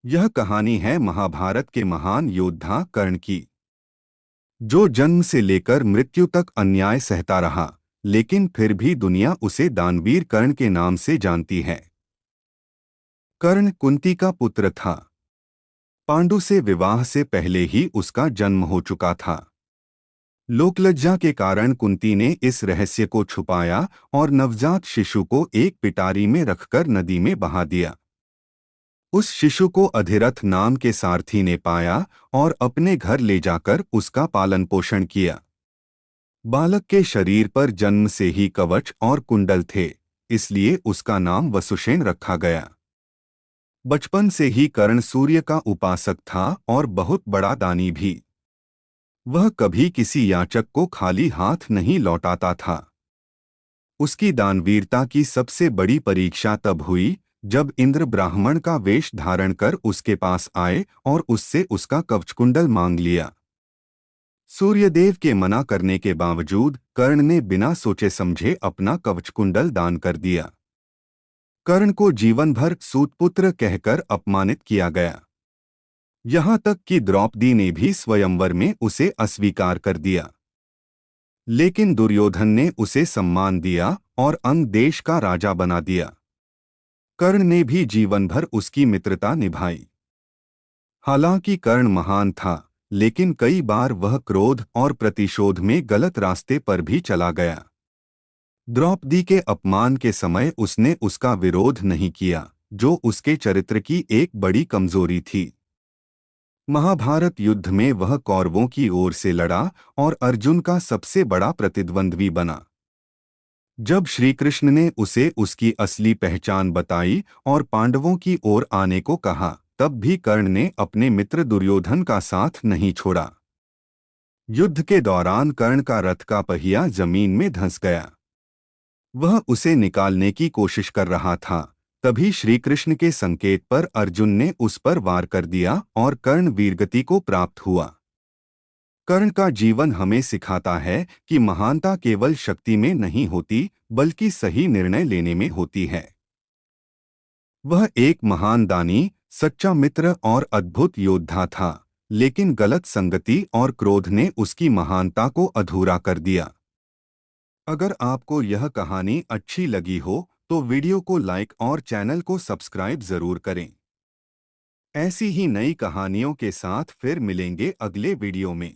यह कहानी है महाभारत के महान योद्धा कर्ण की, जो जन्म से लेकर मृत्यु तक अन्याय सहता रहा, लेकिन फिर भी दुनिया उसे दानवीर कर्ण के नाम से जानती है। कर्ण कुंती का पुत्र था। पांडु से विवाह से पहले ही उसका जन्म हो चुका था। लोकलज्जा के कारण कुंती ने इस रहस्य को छुपाया और नवजात शिशु को एक पिटारी में रखकर नदी में बहा दिया। उस शिशु को अधिरथ नाम के सारथी ने पाया और अपने घर ले जाकर उसका पालन पोषण किया। बालक के शरीर पर जन्म से ही कवच और कुंडल थे, इसलिए उसका नाम वसुसेन रखा गया। बचपन से ही कर्ण सूर्य का उपासक था और बहुत बड़ा दानी भी। वह कभी किसी याचक को खाली हाथ नहीं लौटाता था। उसकी दानवीरता की सबसे बड़ी परीक्षा तब हुई जब इंद्र ब्राह्मण का वेश धारण कर उसके पास आए और उससे उसका कवचकुंडल मांग लिया। सूर्यदेव के मना करने के बावजूद कर्ण ने बिना सोचे समझे अपना कवचकुंडल दान कर दिया। कर्ण को जीवन भर सूतपुत्र कहकर अपमानित किया गया। यहाँ तक कि द्रौपदी ने भी स्वयंवर में उसे अस्वीकार कर दिया। लेकिन दुर्योधन ने उसे सम्मान दिया और अंग देश का राजा बना दिया। कर्ण ने भी जीवन भर उसकी मित्रता निभाई। हालांकि कर्ण महान था, लेकिन कई बार वह क्रोध और प्रतिशोध में गलत रास्ते पर भी चला गया। द्रौपदी के अपमान के समय उसने उसका विरोध नहीं किया, जो उसके चरित्र की एक बड़ी कमजोरी थी। महाभारत युद्ध में वह कौरवों की ओर से लड़ा और अर्जुन का सबसे बड़ा प्रतिद्वंद्वी बना। जब श्रीकृष्ण ने उसे उसकी असली पहचान बताई और पांडवों की ओर आने को कहा, तब भी कर्ण ने अपने मित्र दुर्योधन का साथ नहीं छोड़ा। युद्ध के दौरान कर्ण का रथ का पहिया जमीन में धंस गया। वह उसे निकालने की कोशिश कर रहा था, तभी श्रीकृष्ण के संकेत पर अर्जुन ने उस पर वार कर दिया और कर्ण वीरगति को प्राप्त हुआ। कर्ण का जीवन हमें सिखाता है कि महानता केवल शक्ति में नहीं होती, बल्कि सही निर्णय लेने में होती है। वह एक महान दानी, सच्चा मित्र और अद्भुत योद्धा था, लेकिन गलत संगति और क्रोध ने उसकी महानता को अधूरा कर दिया। अगर आपको यह कहानी अच्छी लगी हो तो वीडियो को लाइक और चैनल को सब्सक्राइब जरूर करें। ऐसी ही नई कहानियों के साथ फिर मिलेंगे अगले वीडियो में।